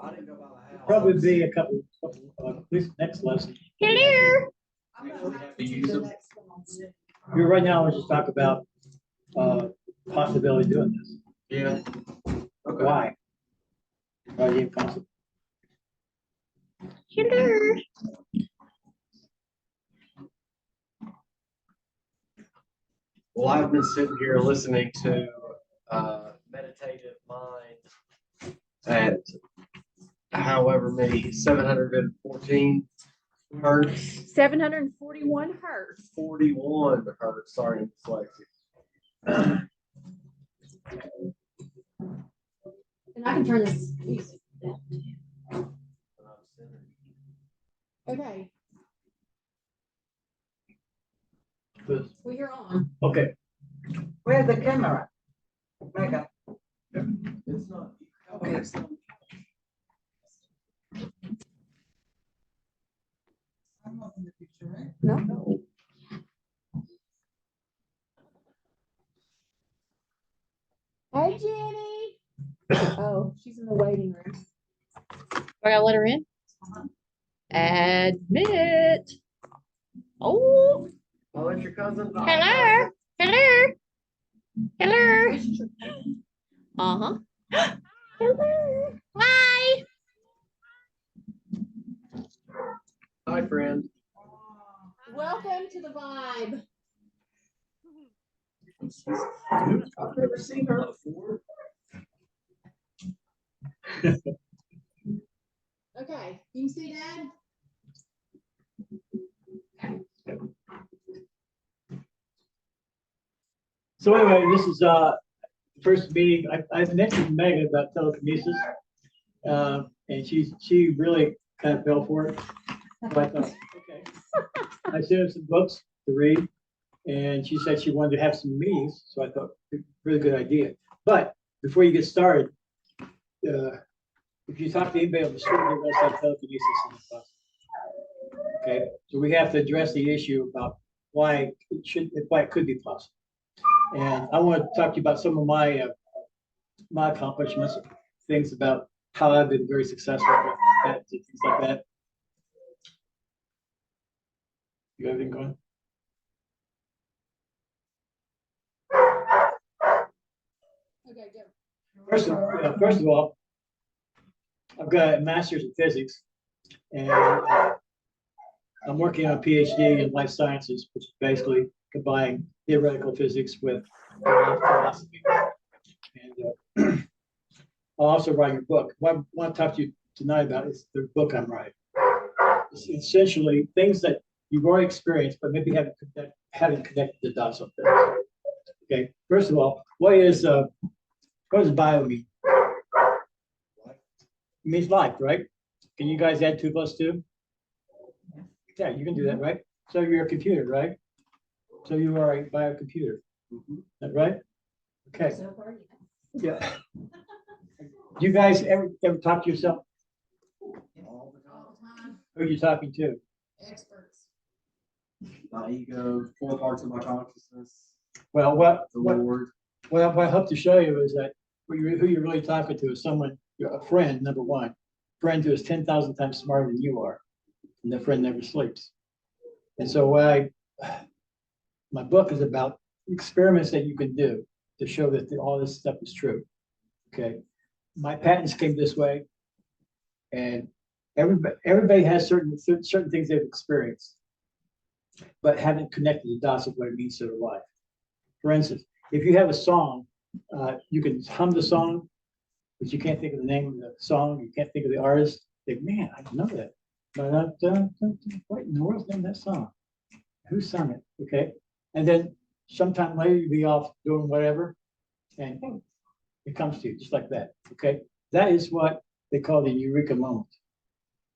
I didn't go by the house. Probably be a couple, at least next lesson. Hello. Actually have to use them. Here right now, we'll just talk about possibility of doing this. Yeah. Okay. Why? Why is it possible? Hello. Well, I've been sitting here listening to Meditative Mind at however many 714 hertz. 741 hertz. 41 hertz. Sorry, I'm dyslexic. And I can turn this music down. Okay. Good. Well, you're on. Okay. Where's the camera? Mega. It's not. Okay. I'm not in the picture, right? No. Hey, Jenny. Oh, she's in the waiting room. I gotta let her in. Admit. Oh. Oh, it's your cousin. Hello. Hello. Hello. Uh-huh. Hello. Hi. Hi, friend. Welcome to the vibe. I've never seen her before. Okay, you can see Dad? So anyway, this is first meeting. I mentioned Megan about telekinesis, and she really kind of fell for it. So I thought, okay. I sent her some books to read, and she said she wanted to have some meetings. So I thought, really good idea. But before you get started, if you talk to anybody on the street, they're going to say telekinesis in the class. Okay, so we have to address the issue about why it could be possible. And I want to talk to you about some of my accomplishments, things about how I've been very successful with that, things like that. You got everything going? Okay, go. First of all, I've got a master's in physics, and I'm working on a PhD in life sciences, which is basically combining theoretical physics with philosophy. And I'll also write a book. What I want to talk to you tonight about is the book I'm writing. It's essentially things that you've already experienced, but maybe haven't connected the dots up there. Okay, first of all, what does bio mean? It means life, right? Can you guys add 2 + 2? Yeah, you can do that, right? So you're a computer, right? So you are a biocomputer. Is that right? Okay. So far, yes. Yeah. Do you guys ever talk to yourself? All the time. All the time. Who are you talking to? Experts. My ego, 4 parts of my consciousness, Well, the Lord. what I hope to show you is that who you're really talking to is someone, a friend, number one, friend who is 10,000 times smarter than you are, and the friend never sleeps. And so my book is about experiments that you can do to show that all this stuff is true. Okay, my patents came this way, and everybody has certain things they've experienced, but haven't connected the dots of what it means to their life. For instance, if you have a song, you can hum the song, but you can't think of the name of the song, you can't think of the artist. Think, man, I know that. What in the world's the name of that song? Who sung it? Okay, and then sometime later you'll be off doing whatever, and it comes to you just like that. Okay, that is what they call the eureka moment,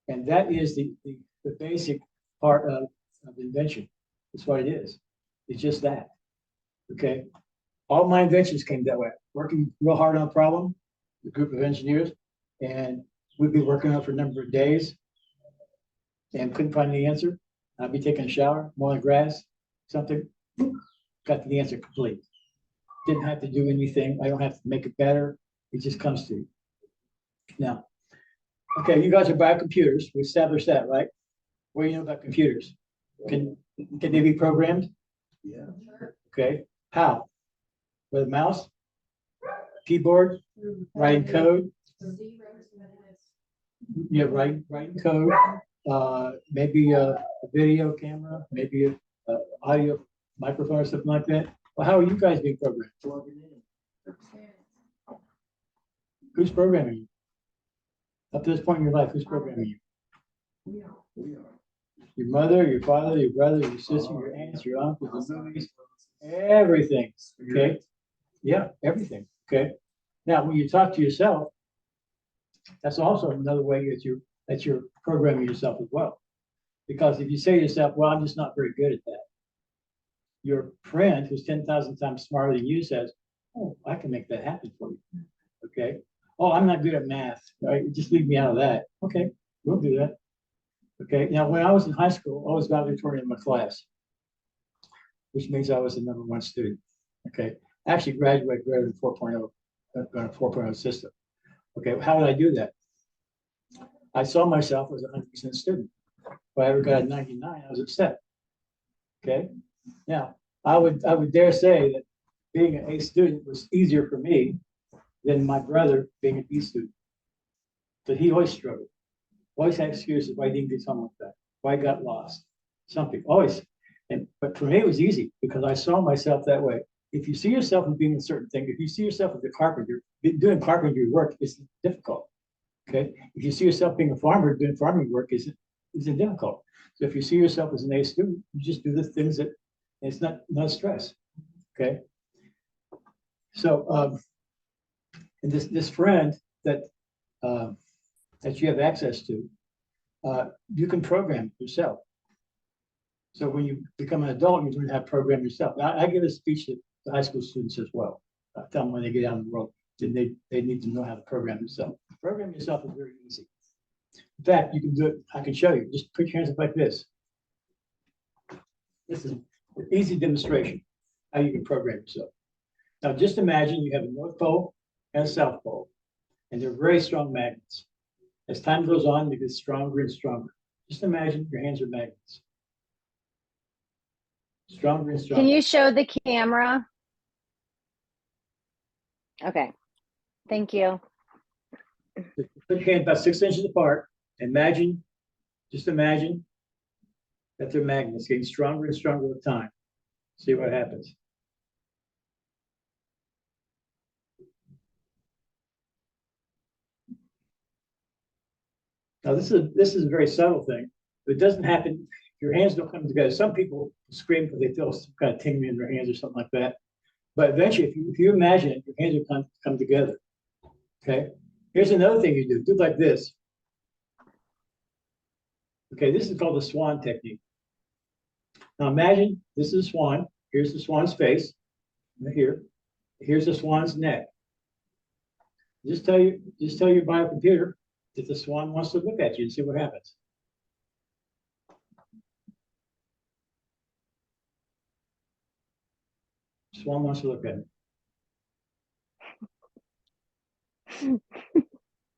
and that is the basic part of invention. That's what it is. It's just that. Okay, all my inventions came that way. Working real hard on a problem, a group of engineers, and we'd be working on it for a number of days, and couldn't find the answer. I'd be taking a shower, mowing grass, something, got the answer complete. Didn't have to do anything. I don't have to make it better. It just comes to you. Now, Okay, you guys are about computers. We established that, right? What do you know about computers? Can they be programmed? Yeah. Okay, how? With a mouse, keyboard, writing code? Yeah, writing code. Maybe a video camera, maybe a audio microphone or something like that. Well, how are you guys being programmed? Who's programming you? Up to this point in your life, who's programming you? We are. Your mother, your father, your brother, your sister, your aunts, your uncles, the movies, everything. Okay. Yeah, everything. Okay. Now, when you talk to yourself, that's also another way that you're programming yourself as well. Because if you say to yourself, well, I'm just not very good at that, your friend who's 10,000 times smarter than you says, oh, I can make that happen for you. Okay. Oh, I'm not good at math. Right? Just leave me out of that. Okay, we'll do that. Okay. Now, when I was in high school, I was valedictorian in my class, which means I was the #1 student. Okay. I actually graduated greater than 4.0, on a 4.0 system. Okay. How did I do that? I saw myself as a 100% student. If I ever got a 99, I was upset. Okay. Now, I would dare say that being an A student was easier for me than my brother being an B student. But he always struggled. Always had excuses why he didn't get something like that, why I got lost. Something, always. But for me, it was easy because I saw myself that way. If you see yourself as being a certain thing, if you see yourself as a carpenter, doing carpentry work is difficult. Okay. If you see yourself being a farmer, doing farming work isn't difficult. So if you see yourself as an A student, you just do the things that it's not stress. Okay. So and this friend that that you have access to, you can program yourself. So when you become an adult, you learn how to program yourself. Now, I give a speech to high school students as well. I tell them when they get out in the world, then they need to know how to program themselves. Program yourself is very easy. In fact, you can do it. I can show you. Just put your hands up like this. This is an easy demonstration how you can program yourself. Now, just imagine you have a North Pole and a South Pole, and they're very strong magnets. As time goes on, they get stronger and stronger. Just imagine your hands are magnets. Stronger and stronger. Can you show the camera? Okay, thank you. Put your hands about 6 inches apart. Just imagine that they're magnets getting stronger and stronger with time. See what happens. Now this is a very subtle thing. It doesn't happen. Your hands don't come together. Some people scream because they feel some kind of tingling in their hands or something like that. But eventually, if you imagine it, your hands will come together. Okay. Here's another thing you do. Do like this. Okay, this is called the swan technique. Now imagine this is a swan. Here's the swan's face. Right here. Here's the swan's neck. Just tell your biocomputer that the swan wants to look at you and see what happens. Swan wants to look at it.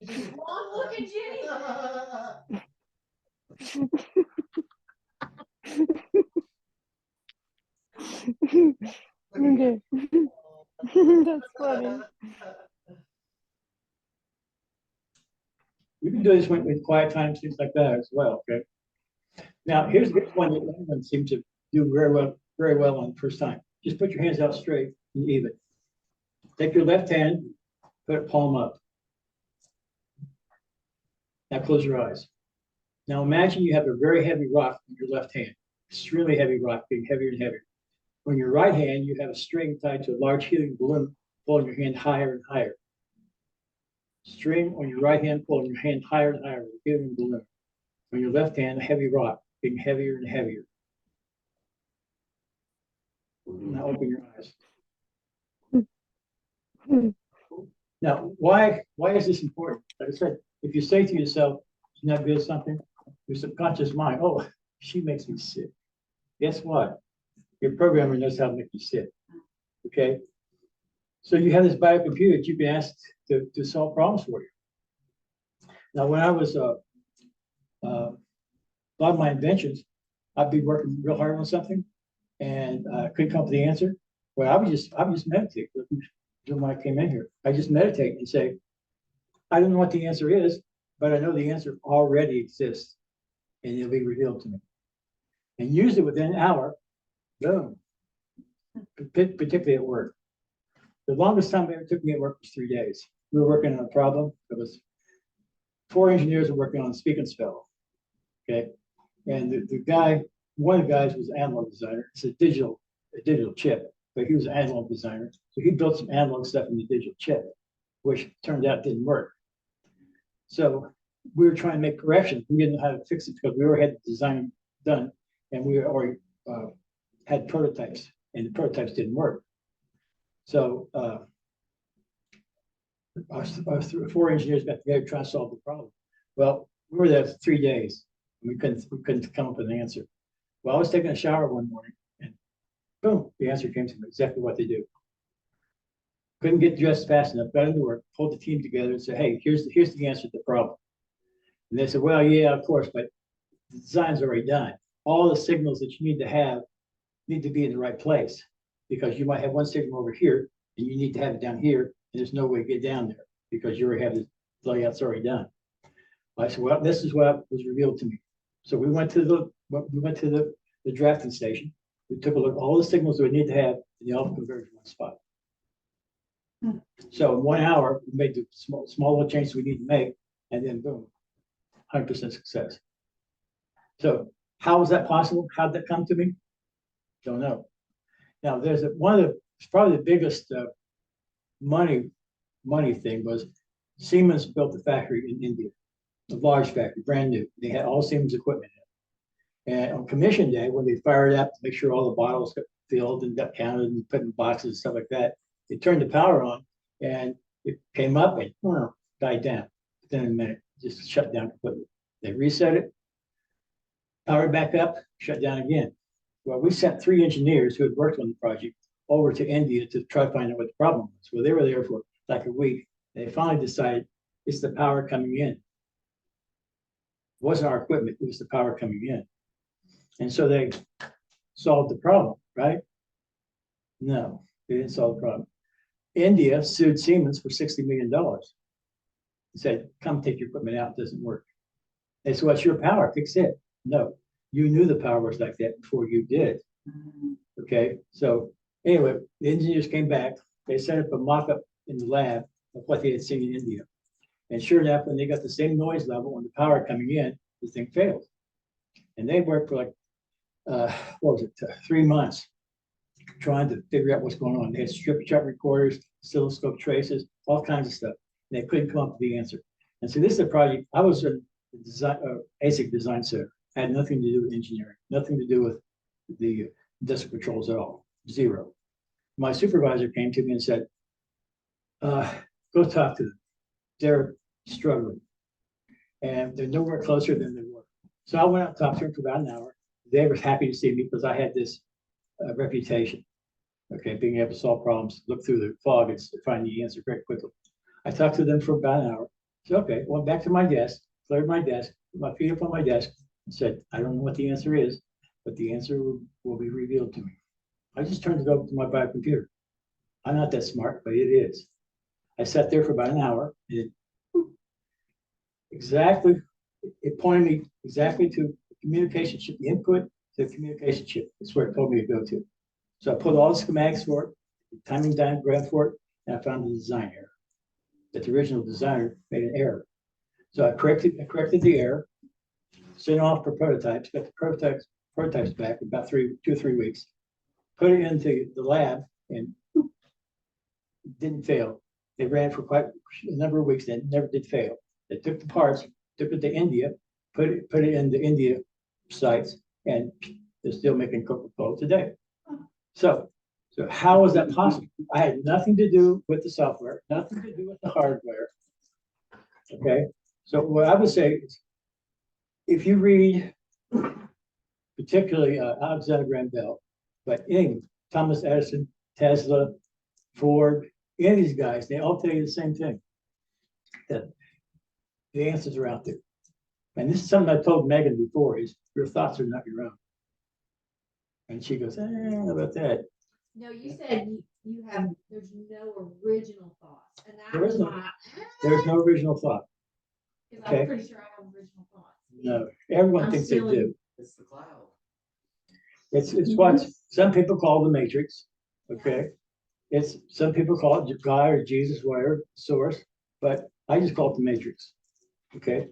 Look at Jenny. Okay. That's funny. You can do this with quiet times, things like that as well. Okay. Now here's one that anyone seems to do very well on the first time. Just put your hands out straight and even. Take your left hand, put it palm up. Now close your eyes. Now imagine you have a very heavy rock in your left hand, extremely heavy rock, being heavier and heavier. On your right hand, you have a string tied to a large helium balloon, pulling your hand higher and higher. String on your right hand, pulling your hand higher and higher with a helium balloon. On your left hand, a heavy rock, being heavier and heavier. Now open your eyes. Now, why is this important? Like I said, if you say to yourself, you're not good at something, your subconscious mind, oh, she makes me sick. Guess what? Your programmer knows how to make you sick. Okay? So you have this biocomputer that you can ask to solve problems for you. Now, when I was, a lot of my inventions, I'd be working real hard on something and couldn't come up with the answer. Well, I would just meditate. When I came in here, I just meditate and say, I don't know what the answer is, but I know the answer already exists and it'll be revealed to me. And usually within an hour, boom, particularly at work. The longest time it ever took me at work was 3 days. We were working on a problem. It was 4 engineers were working on speak and spell. Okay. And the guy, one of the guys was an analog designer. It's a digital chip, but he was an analog designer. So he built some analog stuff in the digital chip, which turned out didn't work. So we were trying to make corrections. We didn't know how to fix it because we already had the design done and we already had prototypes and the prototypes didn't work. So our 4 engineers got together trying to solve the problem. Well, we were there for 3 days. And we couldn't come up with an answer. Well, I was taking a shower one morning and boom, the answer came to me, exactly what they do. Couldn't get dressed fast enough, got into work, pulled the team together and said, hey, here's the answer to the problem. And they said, well, yeah, of course, but the design's already done. All the signals that you need to have need to be in the right place because you might have one signal over here and you need to have it down here and there's no way to get down there because you already have the layout's already done. I said, well, this is what was revealed to me. So we went to the drafting station. We took a look at all the signals that we need to have, and they all converged in one spot. So in 1 hour, we made the small little changes we need to make, and then boom, 100% success. So how was that possible? How did that come to me? Don't know. Now there's probably the biggest money thing was Siemens built a factory in India. A large factory, brand new. They had all Siemens equipment in it. And on commission day, when they fired it up to make sure all the bottles got filled and got counted and put in boxes and stuff like that, they turned the power on and it came up and died down. Within a minute, just shut down completely. They reset it, powered back up, shut down again. Well, we sent 3 engineers who had worked on the project over to India to try to find out what the problem was. Well, they were there for like a week. They finally decided it's the power coming in. It wasn't our equipment, it was the power coming in. And so they solved the problem, right? No, they didn't solve the problem. India sued Siemens for $60 million. He said, come take your equipment out, it doesn't work. They said, what's your power? Fix it. No, you knew the power was like that before you did. Okay, so anyway, the engineers came back, they set up a mock-up in the lab of what they had seen in India. And sure enough, when they got the same noise level when the power coming in, the thing failed. And they worked for like, 3 months trying to figure out what's going on. They had strip chart recorders, oscilloscope traces, all kinds of stuff. And they couldn't come up with the answer. And so this is a project, I was in the design, ASIC design center. Had nothing to do with engineering, nothing to do with the industrial controls at all, zero. My supervisor came to me and said, go talk to them. They're struggling and they're nowhere closer than they were. So I went out and talked to them for about an hour. They were happy to see me because I had this reputation, okay, being able to solve problems, look through the fog and find the answer very quickly. I talked to them for about an hour. So, okay, went back to my desk, cleared my desk, put my feet up on my desk and said, I don't know what the answer is, but the answer will be revealed to me. I just turned it over to my biocomputer. I'm not that smart, but it is. I sat there for about an hour and it pointed me exactly to the communication chip, the input to the communication chip. That's where it told me to go to. So I put all the schematics for it, the timing diagram for it, and I found the design error. That the original designer made an error. So I corrected the error, sent off for prototypes, got the prototypes back in about 2 or 3 weeks, put it into the lab and it didn't fail. They ran for quite a number of weeks and it never did fail. They took the parts, took it to India, put it in the India sites, and they're still making Coca-Cola today. So how was that possible? I had nothing to do with the software, nothing to do with the hardware. Okay, so what I would say is, if you read, particularly Alexander Graham Bell, but any Thomas Edison, Tesla, Ford, any of these guys, they all tell you the same thing. That The answers are out there. And this is something I told Megan before is your thoughts are not your own. And she goes, how about that? No, you said you have, there's no original thoughts, and that There is was no- my. There's no original thought. Because okay. I'm pretty sure I have original thoughts. No, everyone I'm thinks they stealing- do. It's the cloud. It's what some people call the matrix. Okay. It's some people call it God or Jesus, whatever source, but I just call it the matrix. Okay.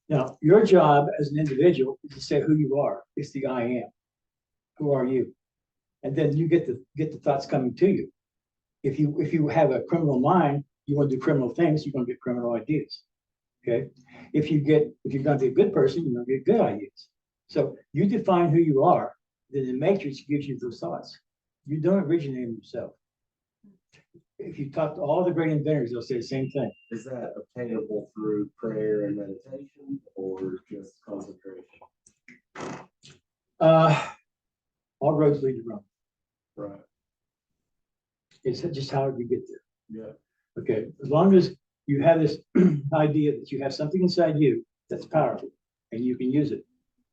Now, your job as an individual is to say who you are. It's the I am. Who are you? And then you get the thoughts coming to you. If you have a criminal mind, you want to do criminal things, you're going to get criminal ideas. Okay. If you're going to be a good person, you're going to get good ideas. So you define who you are, then the matrix gives you those thoughts. You don't originate them yourself. If you talk to all the great inventors, they'll say the same thing. Is that obtainable through prayer and meditation or just concentration? All roads lead to Rome. Right. It's just how you get there. Yeah. Okay. As long as you have this idea that you have something inside you that's powerful and you can use it.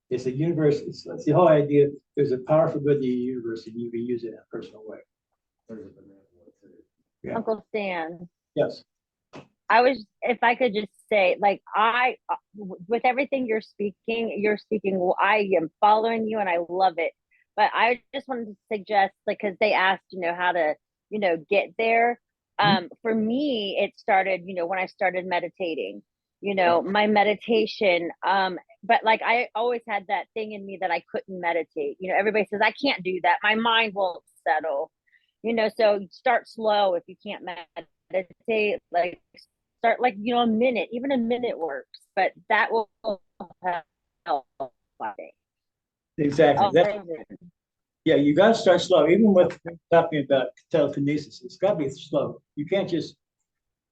It's the universe. It's the whole idea. There's a powerful good in the universe and you can use it in a personal way. There's a benevolent too. Yeah. Uncle Stan, Yes. if I could just say, like, with everything you're speaking, well, I am following you and I love it. But I just wanted to suggest, like, because they asked, how to, get there. For me, it started, when I started meditating, my meditation, but like, I always had that thing in me that I couldn't meditate. Everybody says, I can't do that. My mind won't settle, so start slow. If you can't meditate, like, start like, a minute, even a minute works, but that will help, I think. Exactly. Yeah, you got to start slow. Even with talking about telekinesis, it's got to be slow. You can't just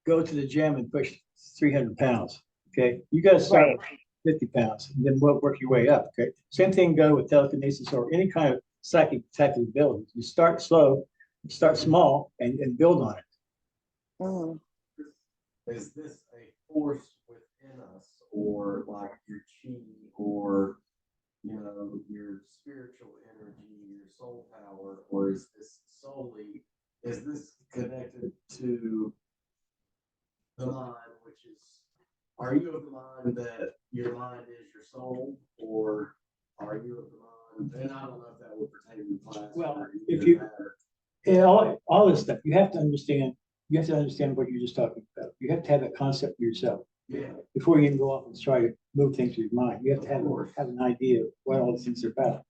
go to the gym and push 300 pounds. Okay, you got to start with 50 pounds and then work your way up. Okay, same thing go with telekinesis or any kind of psychic type of ability. You start slow, you start small, and build on it. Mm. Is this a force within us, or like your chi, or your spiritual energy, your soul power, or is this connected to the mind, which is, are you of the mind that your mind is your soul, or are you of the mind, and I don't know if that would pertain to class. Well, or if either you- matter. Yeah, all this stuff, you have to understand what you're just talking about. You have to have a concept for yourself. Yeah. Before you can go off and try to move things with your mind, you have to have an idea of what all these things are about.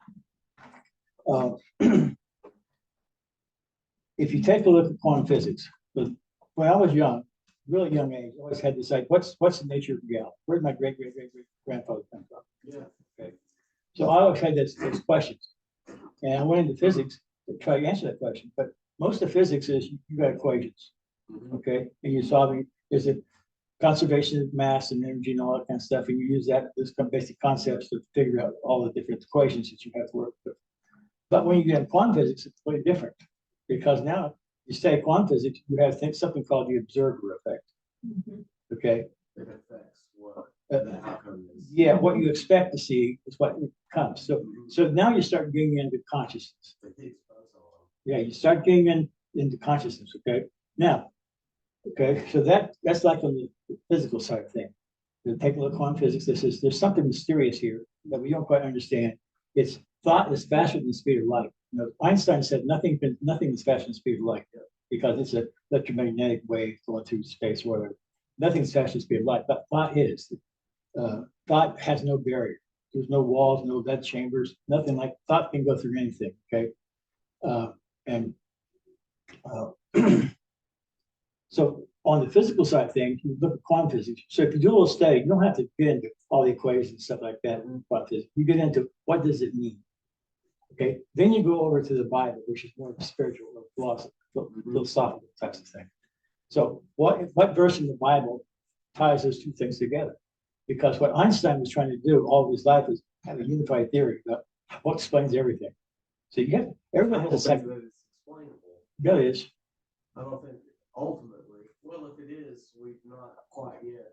If you take a look at quantum physics, but when I was young, really young age, I always had this like, what's the nature of reality? Where did my great grandfather come from? Yeah. Okay. So I always had those questions. And I went into physics to try to answer that question. But most of physics is you got equations. Okay. And you're solving, is it conservation of mass and energy and all that kind of stuff. And you use that, those basic concepts to figure out all the different equations that you have to work with. But when you get in quantum physics, it's way different. Because now you study quantum physics, you have something called the observer effect. Okay. It affects what Uh, the outcome is. Yeah, what you expect to see is what comes. So now you start getting into consciousness. The Higgs boson. Yeah, you start getting into consciousness. Okay. Now, okay, so that's like on the physical side of things. Take a look at quantum physics. There's something mysterious here that we don't quite understand. It's thought is faster than the speed of light. Einstein said nothing is faster than the speed of light because it's an electromagnetic wave going through space or whatever. Nothing's faster than the speed of light, but thought is. Thought has no barrier. There's no walls, no lead chambers, nothing like thought can go through anything. Okay. So on the physical side of things, you look at quantum physics. So if you do a little study, you don't have to get into all the equations and stuff like that in quantum physics. You get into what does it mean? Okay. Then you go over to the Bible, which is more spiritual or philosophical types of thing. So what verse in the Bible ties those two things together? Because what Einstein was trying to do all of his life is have a unified theory about what explains everything. So you have everyone has a second. That it's explainable. Yeah, it is. I don't think ultimately, well, if it is, we've not quite yet.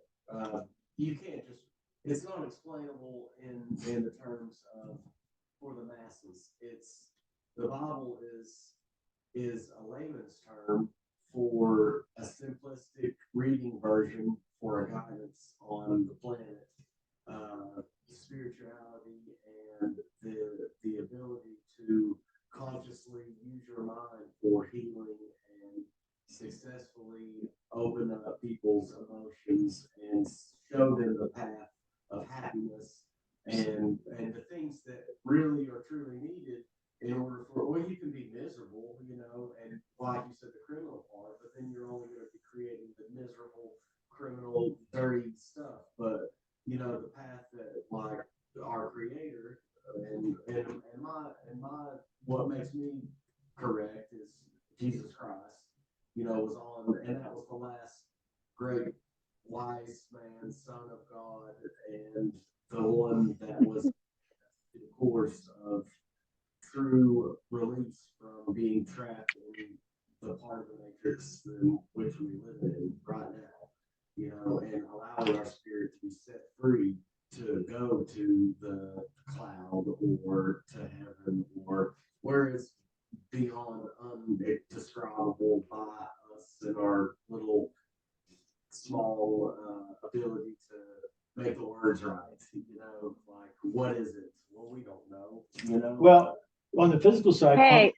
You can't or a simplistic reading version for a guidance on the planet, spirituality and the ability to consciously use your mind for healing and successfully open up people's emotions and show them the path of happiness and the things that really are truly needed in order for, well, you can be miserable, you know, and like you said, the criminal part, but then you're only going to be creating the miserable, criminal, dirty stuff. But, you know, the path that, like, our creator and my, what makes me correct is Jesus Christ, you know, was on, and that was the last great wise man, son of God, and the one that was the course of true release from being trapped in the part of the matrix in which we live in right now, you know, and allowing our spirit to be set free to go to the cloud or to heaven or where it's beyond undescribable by us and our little small ability to make the words right, you know, like what is it? Well, we don't know, you know. Well, on the physical side, Hey,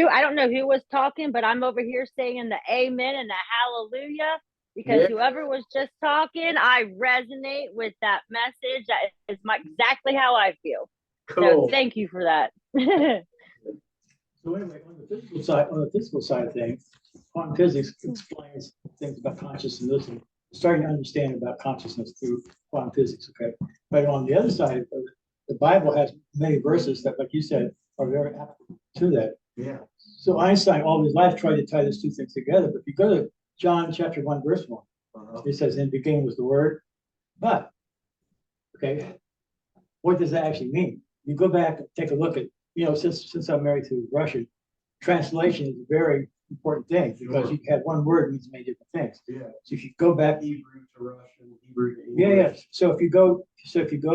I don't know who was talking, but I'm over here saying the amen and the hallelujah because Yeah. whoever was just talking, I resonate with that message. That is exactly how I feel. Cool. So thank you for that. so anyway, on the physical side of things, quantum physics explains things about consciousness and starting to understand about consciousness through quantum physics. Okay, but on the other side, the Bible has many verses that, like you said, are very applicable to that. Yeah. So Einstein, all his life, tried to tie those two things together. But if you go to John chapter 1, verse 1, it says, in the beginning was the Word. But, okay, what does that actually mean? You go back and take a look at, you know, since I'm married to a Russian, translation is a very important thing because you have one word means many different things. Yeah. So if you go back, Hebrew to Russian, Hebrew to English. yeah. So if you go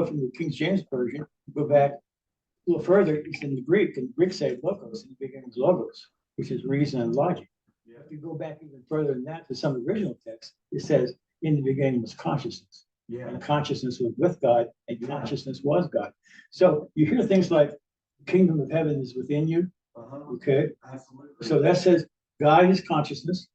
from the King James Version, you go back a little further, it's in the Greek, and the Greek say logos, in the beginning was logos, which is reason and logic. Yeah. If you go back even further than that to some original texts, it says, in the beginning was consciousness. Yeah. And consciousness was with God, and consciousness was God. So you hear things like, the kingdom of heaven is within you, okay? Absolutely. So that says God is consciousness,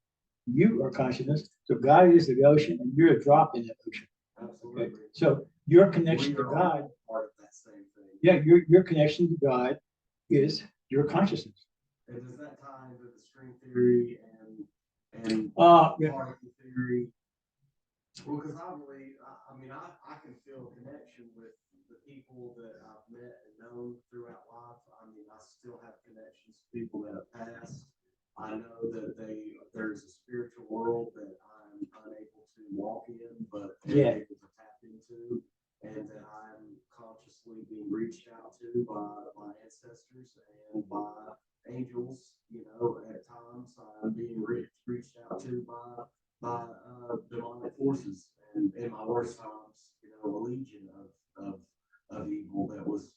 you are consciousness, so God is the ocean, and you're a drop in that ocean. Absolutely. Okay? So your connection to God, part of that same thing. yeah, your connection to God is your consciousness. And does that tie into the string theory and Yeah. particle theory? Well, because I believe, I mean, I can feel a connection with the people that I've met and known throughout life. I mean, I still have connections to people that have passed. I know that there's a spiritual world that I'm unable to walk in, but they're able to tap into, and that I'm consciously being reached out to by my ancestors and by angels. You know, at times I'm being reached out to by demonic forces, and in my worst times, you know, a legion of evil that was,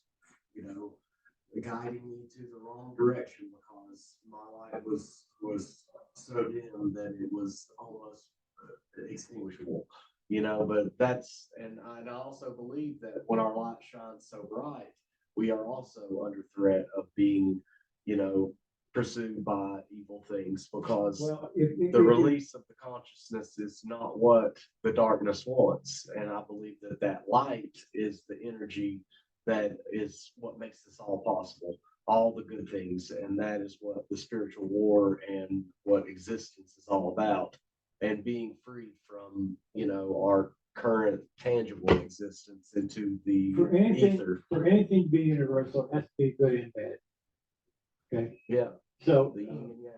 you know, guiding me to the wrong direction because my light was so dim that it was almost extinguishable, you know. But that's, and I also believe that when our light shines so bright, we are also under threat of being, you know, pursued by evil things because the release of the consciousness is not what the darkness wants. And I believe that that light is the energy that is what makes this all possible, all the good things. And that is what the spiritual war and what existence is all about. And being free from, you know, our current tangible existence into the ether. For anything to be universal, it has to be good and bad. Okay. Yeah. So The yin and yang.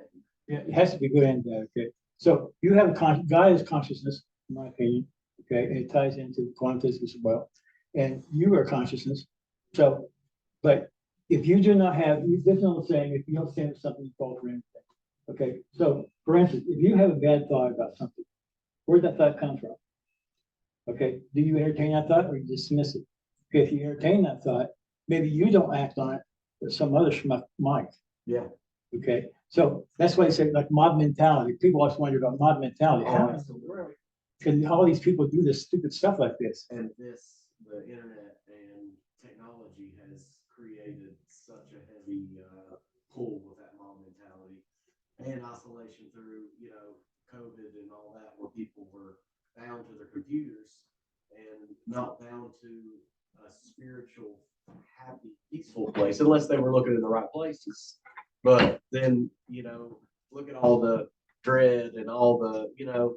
yeah, it has to be good and bad. Okay. So you have God is consciousness, in my opinion. Okay, and it ties into quantum physics as well. And you are consciousness. So, but if you do not have, there's no saying if you don't stand for something, you fall for anything. Okay. So, for instance, if you have a bad thought about something, where'd that thought come from? Okay. Do you entertain that thought or you dismiss it? Okay. If you entertain that thought, maybe you don't act on it, but some other schmuck might. Yeah. Okay, so that's why I say like mob mentality. People always wonder about mob mentality. Oh, How absolutely. can all these people do this stupid stuff like this? And the internet and technology has created such a heavy pull with that mob mentality and isolation through, COVID and all that, where people were bound to their computers and not bound to a spiritual, happy, peaceful place, unless they were looking in the right places. But then, look at all the dread and all the,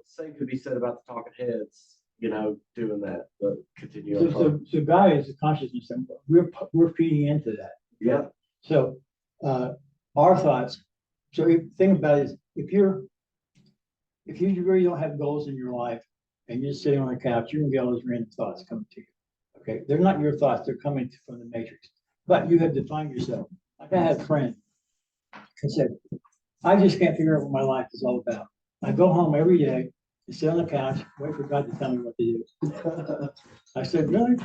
same could be said about the talking heads, doing that, but continue So, on. so God is a consciousness, and we're feeding into that. Yeah. So our thoughts. So think about it is if you really don't have goals in your life and you're sitting on the couch, you're gonna get all those random thoughts coming to you. Okay, they're not your thoughts; they're coming from the matrix. But you have defined yourself. Like I had a friend who said, "I just can't figure out what my life is all about. I go home every day and sit on the couch, wait for God to tell me what to do." I said, "Really?"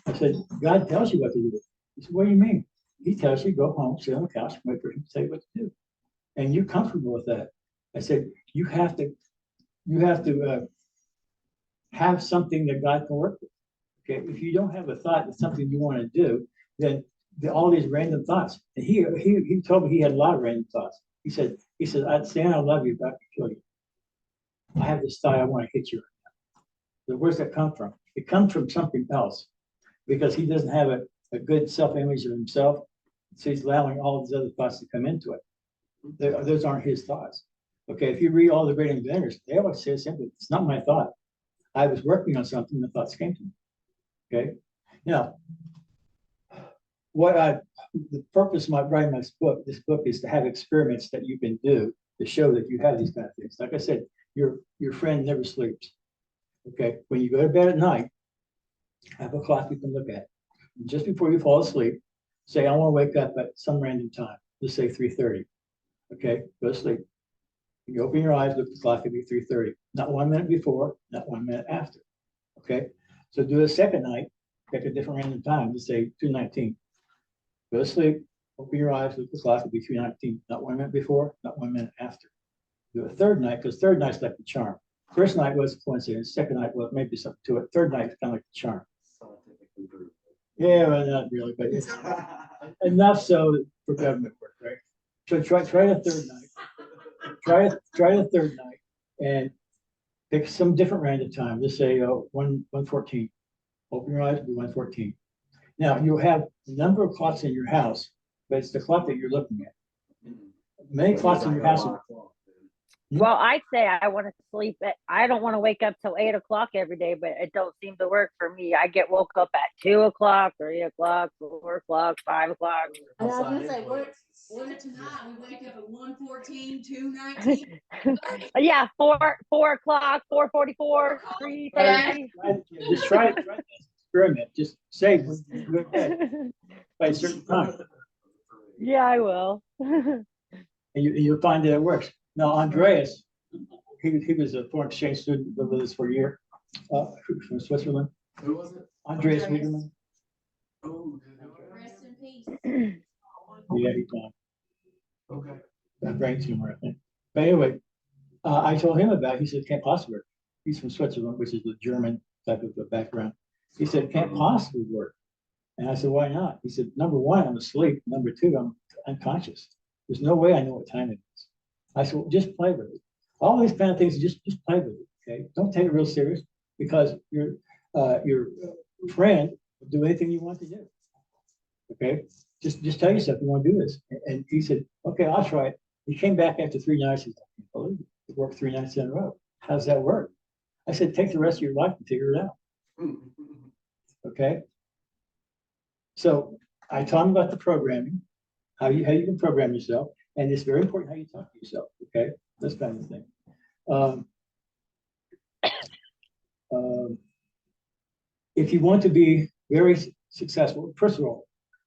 I said, "God tells you what to do." He said, "What do you mean?" He tells you go home, sit on the couch, and wait for him to tell you what to do, and you're comfortable with that. I said, "You have to have something that God can work with. Okay, if you don't have a thought that's something you want to do, then all these random thoughts." And he told me he had a lot of random thoughts. He said, "I'd say I love you, but I could kill you. I have this thought I want to hit you." So where's that come from? It comes from something else, because he doesn't have a good self-image of himself. So he's allowing all these other thoughts to come into it. Those aren't his thoughts. Okay, if you read all the great inventors, they always say simply, "It's not my thought. I was working on something, the thoughts came to me." Okay. Now, the purpose of my writing this book is to have experiments that you can do to show that you have these kind of things. Like I said, your friend never sleeps. Okay, when you go to bed at night, have a clock you can look at. Just before you fall asleep, say, "I want to wake up at some random time." Let's say 3:30. Okay, go to sleep. You open your eyes, look at the clock, it'll be 3:30. Not 1 minute before, not 1 minute after. Okay, so do a second night, pick a different random time. Let's say 2:19. Go to sleep, open your eyes, look at the clock, it'll be 3:19. Not 1 minute before, not 1 minute after. Do a third night, because third night's like the charm. First night was a coincidence. Second night, well, maybe something to it. Third night is kind of like the charm. Scientifically proven. Yeah, well, not really, but it's enough so for government work, right? So try the third night. Try the third night and pick some different random time. Let's say 1:14. Open your eyes, it'll be 1:14. Now you'll have a number of clocks in your house, but it's the clock that you're looking at. Many clocks in your house. Well, I'd say I want to sleep I don't want to wake up till 8 o'clock every day, but it don't seem to work for me. I get woke up at 2 o'clock, 3 o'clock, 4 o'clock, 5 o'clock. And I was gonna say, what Tonight, we wake up at 1:14, 2:19. Yeah, 4 o'clock, 4:44, 3:30. Just try this experiment. Just say when you go to bed by a certain time, Yeah, I will. and you'll find that it works. Now, Andreas, he was a foreign exchange student, lived with us for a year, from Switzerland. Who was it? Andreas Wiedemann. Oh, Rest in peace. Yeah, he's gone. okay. A brain tumor, I think. But anyway, I told him about it. He said, "Can't possibly work." He's from Switzerland, which is the German type of a background. He said, "Can't possibly work." And I said, "Why not?" He said, "Number one, I'm asleep. Number two, I'm unconscious. There's no way I know what time it is." I said, "Well, just play with it. All these kind of things, just play with it. Okay, don't take it real serious, because your friend will do anything you want to do. Okay, just tell yourself you want to do this." And he said, "Okay, I'll try it." He came back after 3 nights. He said, "I can't believe it. It worked 3 nights in a row. How does that work?" I said, "Take the rest of your life and figure it out." Okay. So I taught him about the programming, how you can program yourself, and it's very important how you talk to yourself. Okay, this kind of thing. If you want to be very successful, first of all,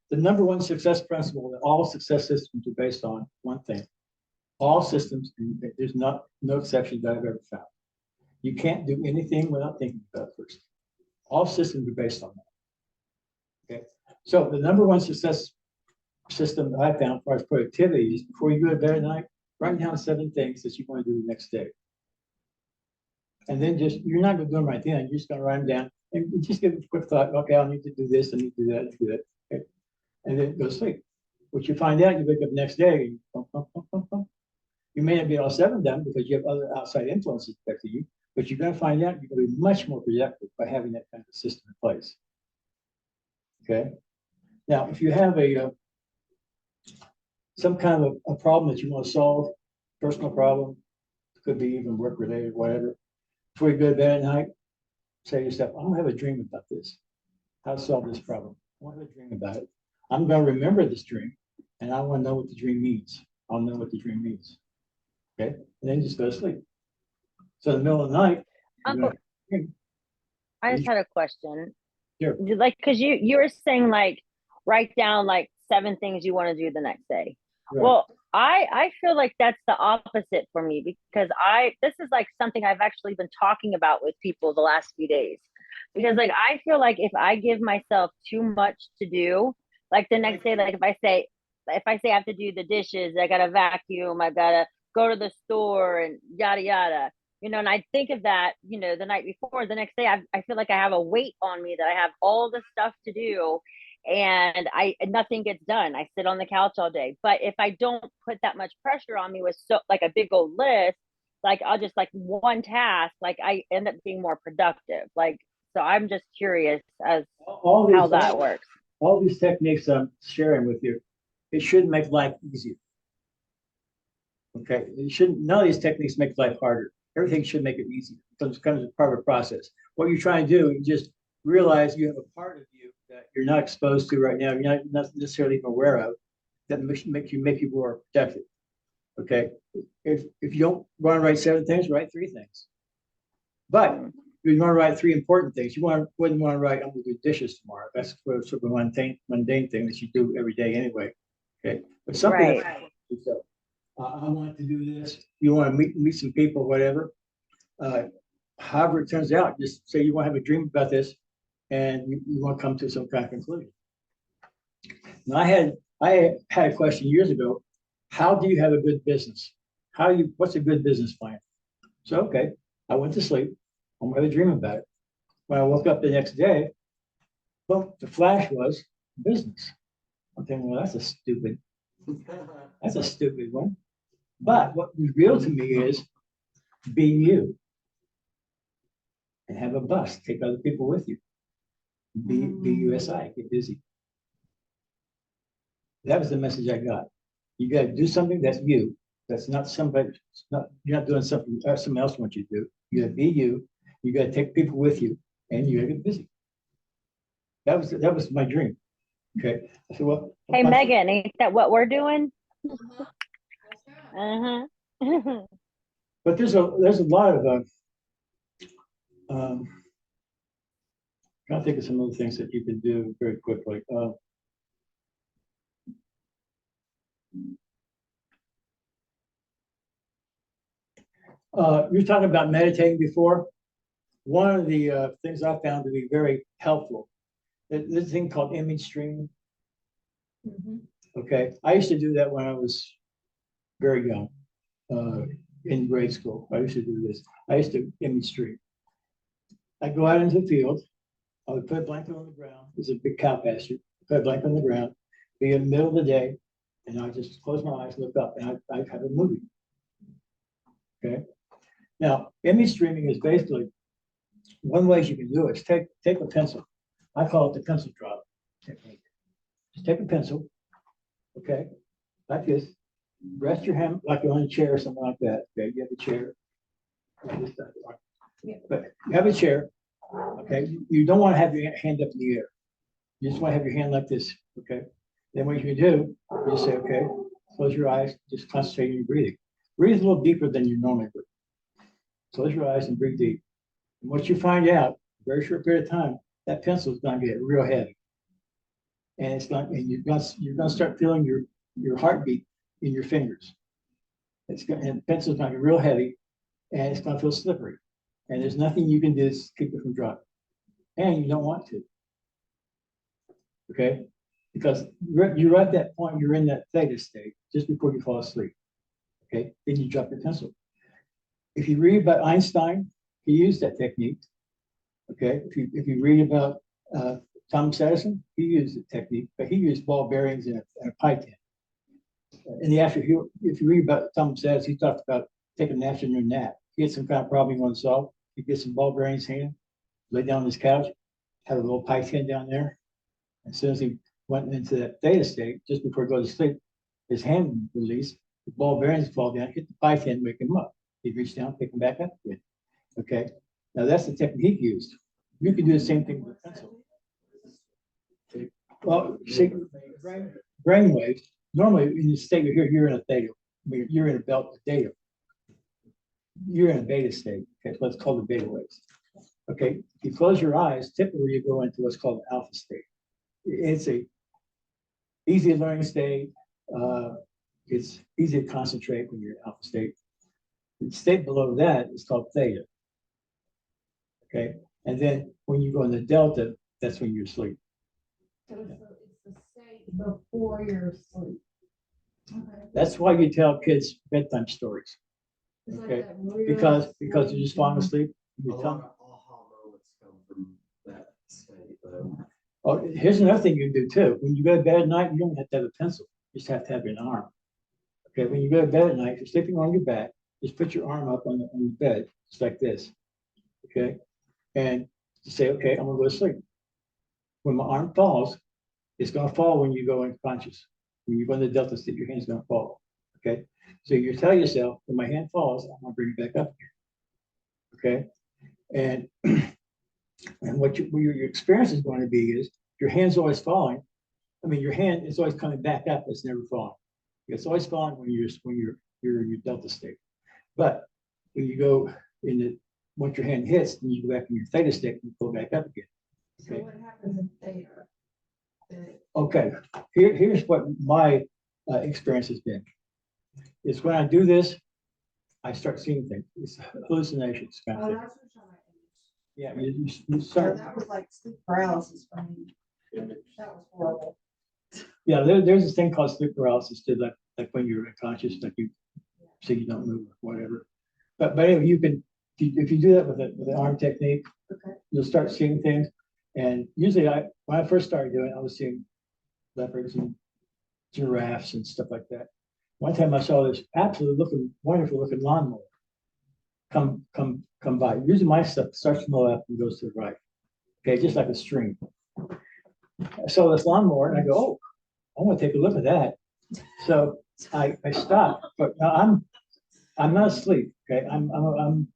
the number one success principle that all success systems are based on, one thing: all systems, and there's no exception that I've ever found. You can't do anything without thinking about it first. All systems are based on that. Okay, so the number one success system that I found as far as productivity is before you go to bed at night, write down 7 things that you want to do the next day. And then you're not gonna do them right then, you're just gonna write them down and just give it a quick thought, okay, I need to do this, I need to do that, I need to do that. Okay. And then go to sleep. What you find out, you wake up the next day, and you may not be all 7 done because you have other outside influences affecting you, but you're gonna find out you're gonna be much more productive by having that kind of system in place. Okay. Now, if you have some kind of a problem that you want to solve, personal problem, could be even work related, whatever. Before you go to bed at night, say to yourself, I'm gonna have a dream about this. How to solve this problem. I want to have a dream about it. I'm gonna remember this dream, and I want to know what the dream means. I'll know what the dream means. Okay, and then you just go to sleep. So in the middle of the night, Uncle, I just had a question. Sure. Like, cause you were saying like, write down like 7 things you want to do the next day. Right. Well, I feel like that's the opposite for me because this is like something I've actually been talking about with people the last few days. Because like I feel like if I give myself too much to do, like the next day, like if I say I have to do the dishes, I gotta vacuum, I gotta go to the store and yada yada, and I think of that, the night before, the next day, I feel like I have a weight on me that I have all the stuff to do and nothing gets done. I sit on the couch all day. But if I don't put that much pressure on me with like a big old list, like I'll just like one task, like I end up being more productive. Like, so I'm just curious as how that works. All these techniques I'm sharing with you, it should make life easier. Okay, none of these techniques make life harder. Everything should make it easier. So it becomes a part of the process. What you're trying to do, you just realize you have a part of you that you're not exposed to right now, you're not necessarily even aware of, that make you more productive. Okay, if you don't want to write 7 things, write 3 things. But you want to write 3 important things. You wouldn't want to write, I'm going to do dishes tomorrow. That's sort of a mundane thing that you do every day anyway. Okay, but something Right. I want to do this. You want to meet some people, whatever. However it turns out, just say you want to have a dream about this, and you want to come to some kind of conclusion. Now, I had a question years ago. How do you have a good business? What's a good business plan? So, okay, I went to sleep. I'm going to dream about it. When I woke up the next day, well, the flash was business. I'm thinking, well, that's a stupid one. But what revealed to me is be you and have a bus, take other people with you. Be USI, get busy. That was the message I got. You got to do something that's you. That's not somebody. You're not doing something someone else wants you to do. You got to be you. You got to take people with you, and you got to get busy. That was my dream. Okay. I said, well. Hey Megan, ain't that what we're doing? Uh-huh. That's right. Uh-huh. But there's a lot of trying to think of some of the things that you can do very quickly. You're talking about meditating before. One of the things I found to be very helpful, this thing called image streaming. Okay, I used to do that when I was very young, in grade school. I used to do this. I used to image stream. I'd go out into the field. I would put a blanket on the ground. There's a big cow pasture. Put a blanket on the ground. Be in the middle of the day, and I just close my eyes, look up, and I'd have a movie. Okay. Now, image streaming is basically one way you can do it is take a pencil. I call it the pencil drop technique. Just take a pencil, okay, like this. Rest your hand like you're on a chair or something like that. Okay, you have a chair. But you have a chair, okay. You don't want to have your hand up in the air. You just want to have your hand like this, okay. Then what you can do, you just say, okay, close your eyes, just concentrate on your breathing. Breathe a little deeper than you normally would. Close your eyes and breathe deep. And what you find out, a very short period of time, that pencil is going to get real heavy. And you're going to start feeling your heartbeat in your fingers. And the pencil's going to get real heavy, and it's going to feel slippery. And there's nothing you can do to keep it from dropping. And you don't want to. Okay? because you're at that point, you're in that theta state just before you fall asleep. Okay, then you drop your pencil. If you read about Einstein, he used that technique. Okay, if you read about Thomas Edison, he used the technique, but he used ball bearings in a pie tin. In the afternoon, if you read about Thomas Edison, he talked about taking an afternoon nap. He had some kind of problem he wanted to solve. He'd get some ball bearings hand, lay down on his couch, have a little pie tin down there. As soon as he went into that theta state, just before he goes to sleep, his hand released, the ball bearings fall down, hit the pie tin, wake him up. He'd reach down, pick him back up again. Okay, now that's the technique used. You can do the same thing with a pencil. Well, see, brain waves, normally in the state you're here, you're in a theta, you're in a belt theta. You're in a beta state, okay, what's called the beta waves. Okay, if you close your eyes, typically you go into what's called the alpha state. It's a easy learning state. It's easy to concentrate when you're in alpha state. The state below that is called theta. Okay, and then when you go into delta, that's when you're asleep. So it's the state before you're asleep. Okay. That's why you tell kids bedtime stories. It's like Okay, that real because you're sleep. just falling asleep. A You lot tell of aha moments come from that state, though. Oh, here's another thing you do too. When you go to bed at night, you don't have to have a pencil. You just have to have an arm. Okay, when you go to bed at night, if you're sleeping on your back, just put your arm up on the bed, just like this. Okay, and you say, okay, I'm gonna go to sleep. When my arm falls, it's gonna fall when you go unconscious. When you go into delta state, your hand's gonna fall. Okay, so you tell yourself, when my hand falls, I'm gonna bring it back up again. Okay, and and what your experience is going to be is your hand's always falling. I mean, your hand is always coming back up. It's never falling. It's always falling when you're in your delta state. But when you go in the once your hand hits, then you go back in your theta state and you pull back up again. So what happens in theta? Okay, here's what my experience has been. Is when I do this, I start seeing things. It's hallucinations kind of Oh, thing. that's what you're talking Yeah, you about. start. That was like sleep paralysis for me. That was horrible. Yeah, there's this thing called sleep paralysis too, like when you're unconscious, like you say you don't move or whatever. But anyway, you can if you do that with an arm technique, Okay. you'll start seeing things. And usually, when I first started doing it, I was seeing leopards and giraffes and stuff like that. One time I saw this absolutely wonderful looking lawnmower come by. Usually my stuff starts from the left and goes to the right. Okay, just like a stream. I saw this lawnmower and I go, oh, I want to take a look at that. So I stopped, but now I'm not asleep. Okay, I'm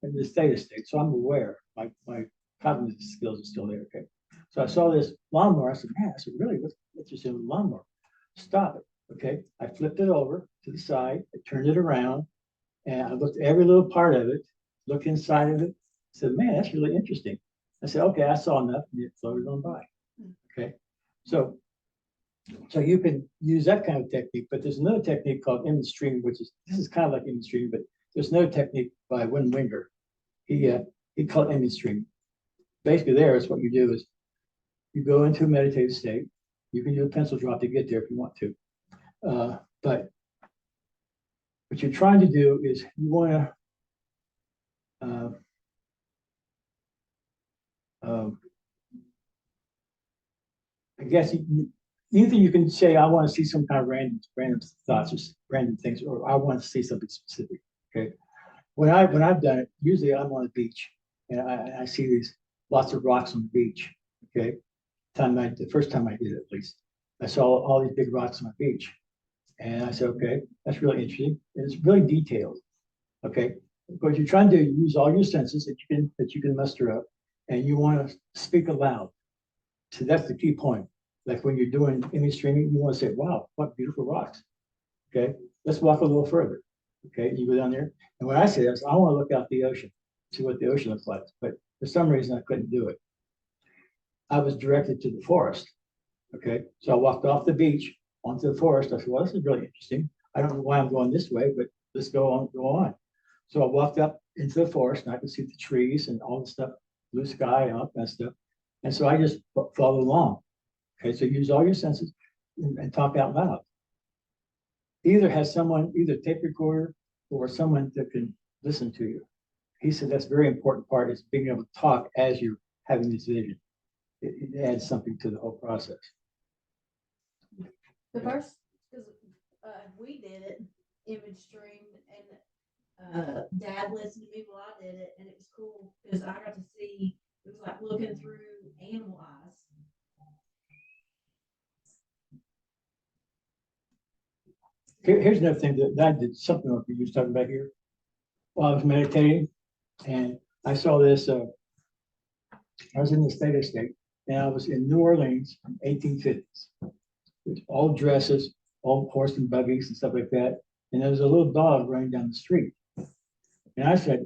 in this theta state, so I'm aware. My cognitive skills are still there. Okay, so I saw this lawnmower. I said, man, I said, really, what's interesting with the lawnmower? Stop it. Okay, I flipped it over to the side. I turned it around, and I looked at every little part of it. Looked inside of it. I said, man, that's really interesting. I said, okay, I saw enough, and it floated on by. Okay, so you can use that kind of technique, but there's another technique called image streaming, which is this is kind of like image streaming, but there's another technique by Wim Winger. He called it image streaming. Basically, there is what you do is you go into a meditative state. You can do a pencil drop to get there if you want to, but what you're trying to do is you want to I guess either you can say, I want to see some kind of random thoughts or random things, or I want to see something specific. Okay. When I've done it, usually I'm on the beach and I see these lots of rocks on the beach. Okay. The first time I did it, at least, I saw all these big rocks on the beach. And I said, okay, that's really interesting. And it's really detailed. Okay. What you're trying to do, use all your senses that you can muster up, and you want to speak aloud. So that's the key point. Like when you're doing image streaming, you want to say, wow, what beautiful rocks. Okay, let's walk a little further. Okay, you go down there. And when I say this, I want to look out the ocean, see what the ocean looks like. But for some reason, I couldn't do it. I was directed to the forest. Okay, so I walked off the beach onto the forest. I said, well, this is really interesting. I don't know why I'm going this way, but let's go on. So I walked up into the forest and I could see the trees and all the stuff, blue sky and all that stuff. And so I just followed along. Okay, so use all your senses. and talk out loud. Either has someone, either tape recorder or someone that can listen to you. He said that's a very important part is being able to talk as you're having this vision. It adds something to the whole process. The first, because we did it, image streamed, and Dad listened to me while I did it, and it was cool because I got to see. It was like looking through animal eyes. Here's another thing that I did something like you was talking about here. While I was meditating, and I saw this. I was in the state, and I was in New Orleans in 1850s. With all dresses, all horse and buggies and stuff like that. And there was a little dog running down the street. And I said,